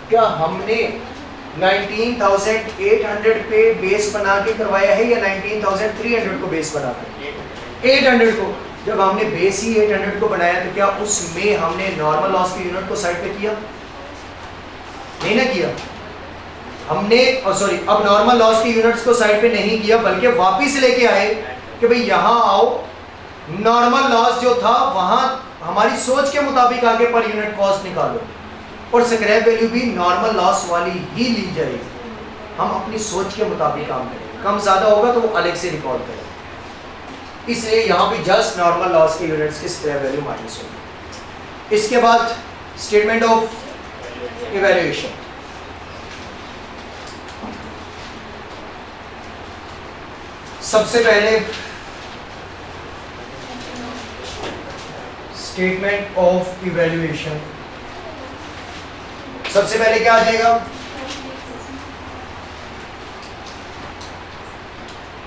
क्या हमने 19,800 पे बेस बना के करवाया है या 19,300 को बेस बना के? 800 को। जब हमने बेस ही 800 को बनाया तो क्या उसमें हमने नॉर्मल लॉस के यूनिट को साइड पे किया? नहीं ना किया हमने, सॉरी, अब नॉर्मल लॉस के यूनिट्स को साइड पे नहीं किया, बल्कि वापिस लेके आए कि भाई यहां आओ, नॉर्मल लॉस जो था वहां हमारी सोच के मुताबिक आगे पर यूनिट कॉस्ट निकालो और स्क्रैप वैल्यू भी नॉर्मल लॉस वाली ही ली जाएगी। हम अपनी सोच के मुताबिक काम करेंगे, कम ज्यादा होगा तो वो अलग से रिकॉर्ड करें। इसलिए यहाँ पे जस्ट नॉर्मल लॉस के यूनिट्स की स्क्रैप वैल्यू माइनस होगी। इसके बाद स्टेटमेंट ऑफ इवैल्यूएशन। सबसे पहले स्टेटमेंट ऑफ इवैल्यूएशन, सबसे पहले क्या आ जाएगा?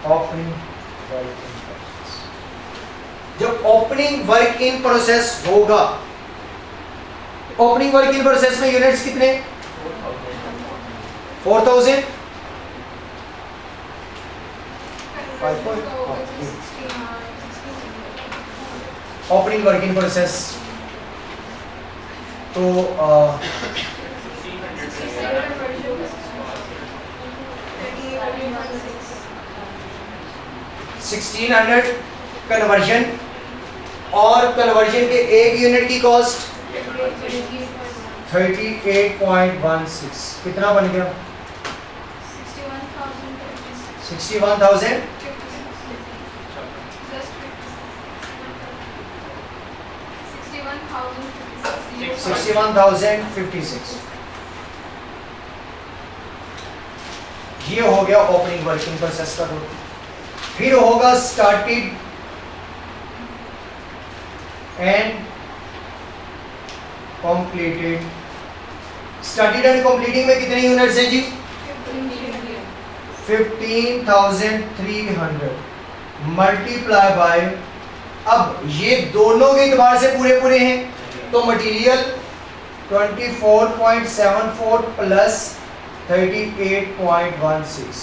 Opening work in process. जब ओपनिंग वर्क इन प्रोसेस होगा, ओपनिंग वर्क इन प्रोसेस में यूनिट्स कितने? 4,000। ओपनिंग वर्क इन प्रोसेस तो 1600 कन्वर्जन, और कन्वर्जन के एक यूनिट की कॉस्ट 38.16। कितना बन गया? 61,000। 61,056। ये हो गया ओपनिंग वर्किंग प्रोसेस का रूल। फिर होगा started and completed. Started and completing में कितने यूनिट्स हैं जी? 15,300 मल्टीप्लाई बाय, अब ये दोनों के एतबार से पूरे पूरे हैं तो मटेरियल 24.74 प्लस 38.16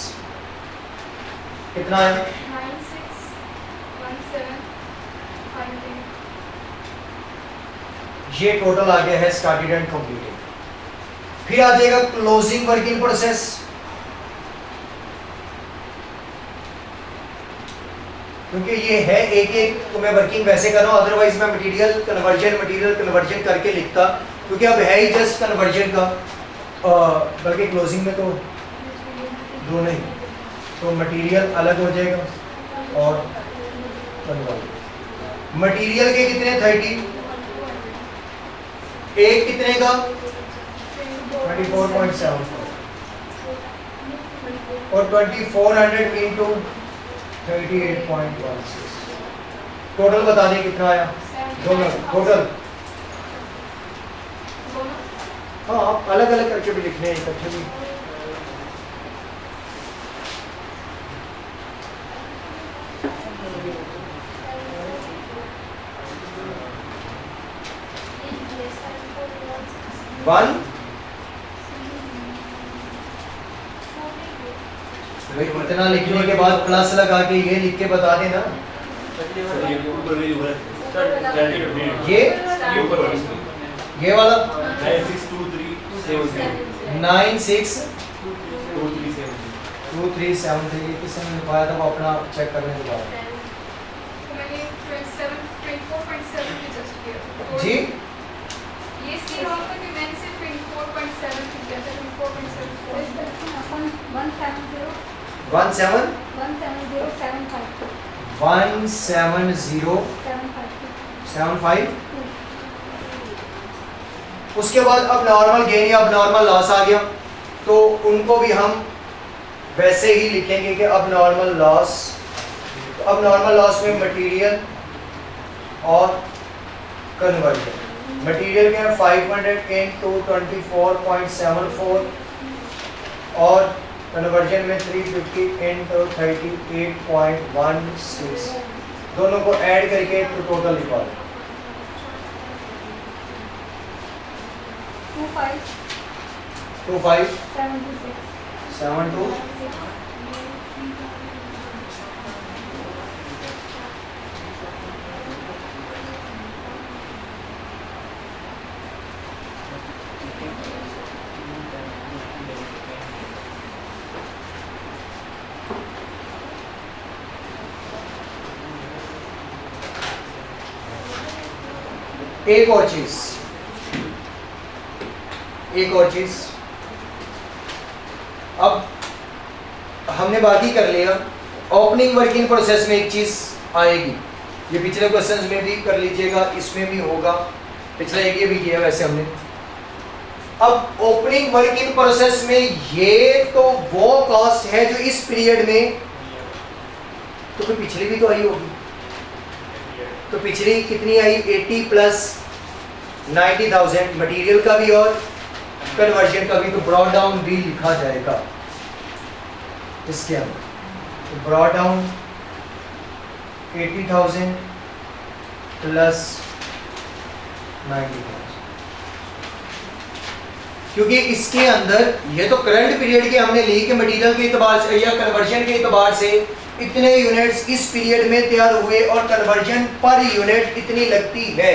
कितना है? 961758। ये टोटल आ गया है स्टार्टेड एंड कंप्लीटेड। फिर आ जाएगा क्लोजिंग वर्किंग प्रोसेस। क्योंकि ये है एक एक तो मैं वर्किंग वैसे कर रहा हूँ, अदरवाइज मैं मटेरियल कन्वर्जन करके लिखता, क्योंकि अब है ही जस्ट कन्वर्जन का, बल्कि क्लोजिंग में तो दोनों ही, तो मटेरियल अलग हो जाएगा और कन्वर्जन। मटेरियल के कितने? 30, एक कितने का? 24.74 और 2400 इंटू 38.16 टोटल बता दें कितना आया? दोनों टोटल। हाँ, आप अलग अलग करके भी लिखने हैं, इकट्ठे भी। वन इतना लिखने के बाद प्लस लगा के ये लिख के बता देना। ये वाला 962373 किसने लिखवाया था? वो अपना चेक करने के बाद जी। ये सी रहा था कि मैंने सिर्फ 24.7 किया था। 17075। उसके बाद अब नॉर्मल गेन या अब नॉर्मल लॉस आ गया, तो उनको भी हम वैसे ही लिखेंगे कि अब नॉर्मल लॉस में मटेरियल और कन्वर्जन। मटेरियल के 500 into 24.74 और कन्वर्जन में 350 into 38.16, दोनों को ऐड करके तो टोटल लिखवा दो। 25 25 726 72 एक और चीज अब हमने बाकी कर लिया। ओपनिंग वर्किंग प्रोसेस में एक चीज आएगी, ये पिछले क्वेश्चंस में भी कर लीजिएगा, इसमें भी होगा, पिछला एक ये भी किया वैसे हमने। अब ओपनिंग वर्किंग प्रोसेस में ये तो वो कॉस्ट है जो इस पीरियड में, तो फिर पिछली भी तो आई होगी, तो पिछली कितनी आई 80 प्लस 90,000 मटेरियल का भी और कन्वर्जन का भी, तो ब्रॉड डाउन भी लिखा जाएगा इसके अंदर। तो ब्रॉड डाउन 80,000 प्लस 90,000, क्योंकि इसके अंदर ये तो करंट पीरियड के हमने ली कि मटेरियल के एतबार से या कन्वर्जन के एतबार से इतने यूनिट्स इस पीरियड में तैयार हुए और कन्वर्जन पर यूनिट इतनी लगती है,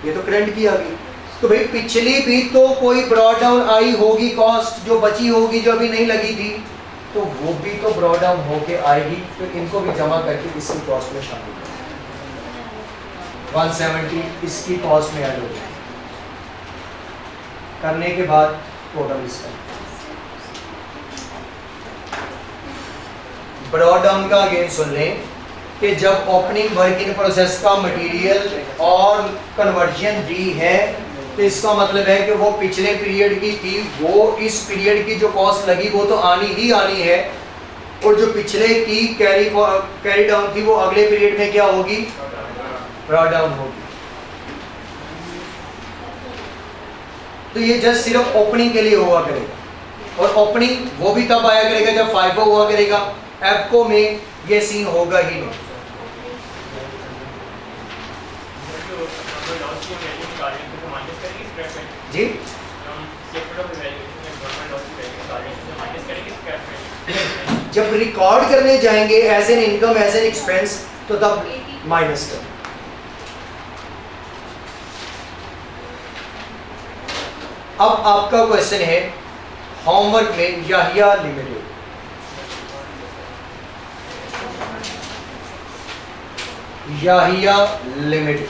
ये तो करंट की आ गई। तो भाई पिछली भी तो कोई ब्रॉड डाउन आई होगी, कॉस्ट जो बची होगी जो अभी नहीं लगी थी, तो वो भी तो ब्रॉड डाउन होके आएगी, तो इनको भी जमा करके इसकी कॉस्ट में शामिल करें। 170 इसकी कॉस्ट में ऐड हो जाए, करने के बाद टोटल इसका ब्रॉड डाउन का अगेन सुन लें कि जब ओपनिंग वर्किंग प्रोसेस का मटेरियल और कन्वर्जन दी है, तो इसका मतलब है कि वो पिछले पीरियड की थी, वो इस पीरियड की जो कॉस्ट लगी वो तो आनी ही आनी है, और जो पिछले की कैरी डाउन थी वो अगले पीरियड में क्या होगी, ब्रॉड डाउन होगी। तो ये जस्ट सिर्फ ओपनिंग के लिए हुआ करेगा, और ओपनिंग वो भी तब आया करेगा जब फाइफो हुआ करेगा। एप्को में ये सीन होगा ही नहीं। जी जब रिकॉर्ड करने जाएंगे as an income as an expense, तो तब माइनस कर। अब आपका क्वेश्चन है होमवर्क में Yahiya limited, Yahiya limited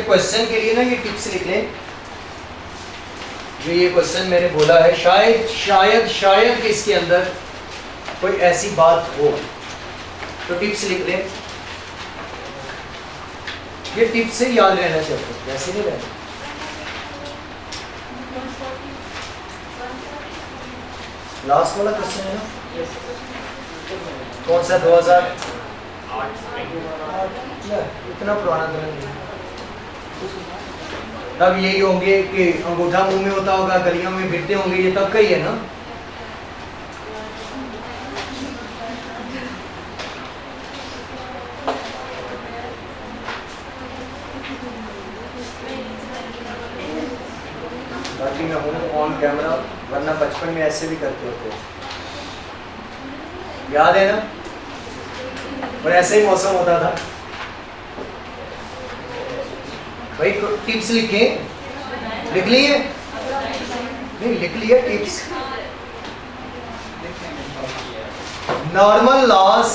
question के लिए ना ये टिप्स लिख लें, जो ये क्वेश्चन मैंने बोला है, शायद कि इसके अंदर कोई ऐसी बात हो, तो टिप्स लिख लें। ये टिप्स से याद रहना चाहिए, वैसे नहीं रहना। लास्ट वाला क्वेश्चन है ना, कौन सा 2008, इतना पुराना तो नहीं। तब यही होंगे कि अंगूठा मुंह में होता होगा, गलियों में फिरते होंगे, ये तब का ही है ना। बाकी मैं हूँ ऑन कैमरा, वरना बचपन में ऐसे भी करते होते, याद है ना, और ऐसे ही मौसम होता था। भाई टिप्स लिखे, लिख लिए? नहीं लिख लिए tips. Normal loss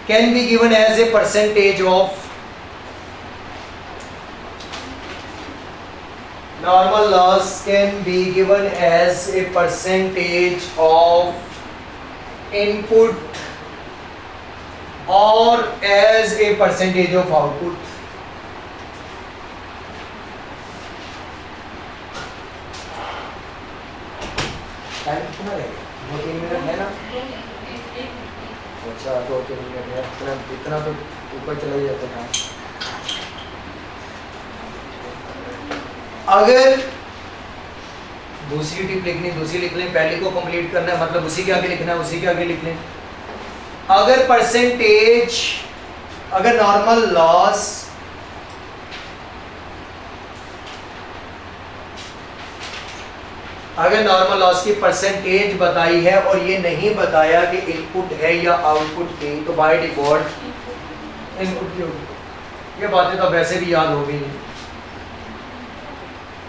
can be given as a percentage of, normal loss can be given as a percentage of input और as a percentage of output. Time कितना रहेगा? 2-3 मिनट है ना? अच्छा 2-3 मिनट है, इतना तो ऊपर चला ही जाता है। अगर दूसरी टिप लिखनी, दूसरी लिख लें, पहली को कंप्लीट करना है, मतलब उसी के आगे लिखना है, उसी के आगे लिख लें। अगर परसेंटेज, अगर नॉर्मल लॉस की परसेंटेज बताई है और ये नहीं बताया कि इनपुट है या आउटपुट की, तो बाय डिफॉल्ट इनपुट की होगी। ये बातें तो वैसे भी याद हो गई।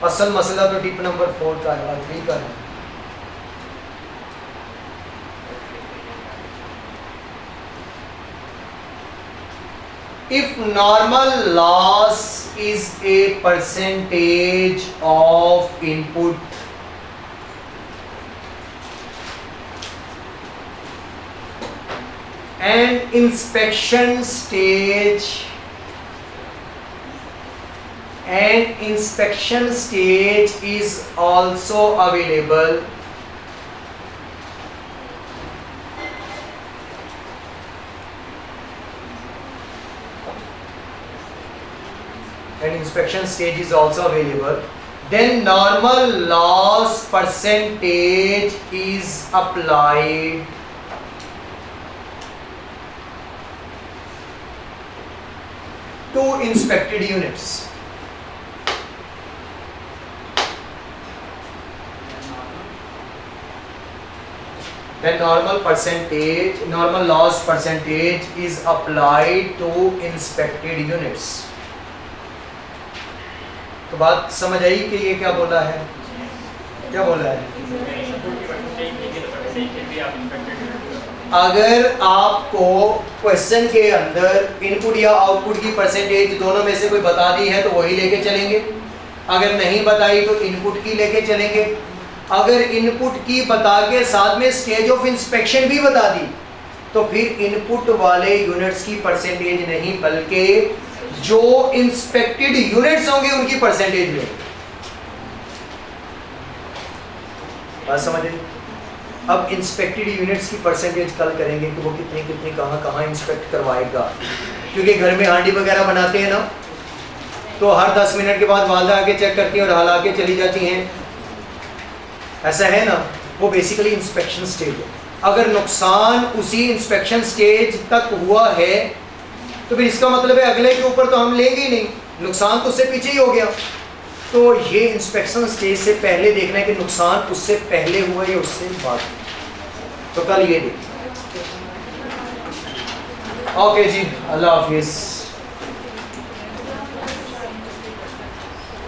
असल मसला तो टिप नंबर 4 का है, 3 का है। If normal loss is a percentage of input and inspection stage is also available, then normal loss percentage is applied to inspected units. Then normal loss percentage is applied to inspected units. तो बात समझ आई कि ये क्या बोला है? क्या बोला है? अगर आपको क्वेश्चन के अंदर इनपुट या आउटपुट की परसेंटेज दोनों में से कोई बता दी है तो वही लेके चलेंगे, अगर नहीं बताई तो इनपुट की लेके चलेंगे। अगर इनपुट की बता के साथ में स्टेज ऑफ इंस्पेक्शन भी बता दी तो फिर इनपुट वाले यूनिट्स की परसेंटेज नहीं बल्कि जो इंस्पेक्टेड यूनिट्स होंगे उनकी परसेंटेज में। बात समझ रहे? अब इंस्पेक्टेड यूनिट्स की परसेंटेज कल करेंगे कि वो कितनी कितनी कहाँ इंस्पेक्ट करवाएगा, क्योंकि घर में हांडी वगैरह बनाते हैं ना, तो हर 10 मिनट के बाद वालदा आके चेक करती हैं और हला के चली जाती हैं, ऐसा है ना। वो बेसिकली इंस्पेक्शन स्टेज है। अगर नुकसान उसी इंस्पेक्शन स्टेज तक हुआ है तो फिर इसका मतलब है अगले के ऊपर तो हम लेंगे ही नहीं, नुकसान तो उससे पीछे ही हो गया। तो ये इंस्पेक्शन स्टेज से पहले देखना है कि नुकसान उससे पहले हुआ या उससे बाद। तो कल ये देखिए। ओके जी, अल्लाह हाफिज़।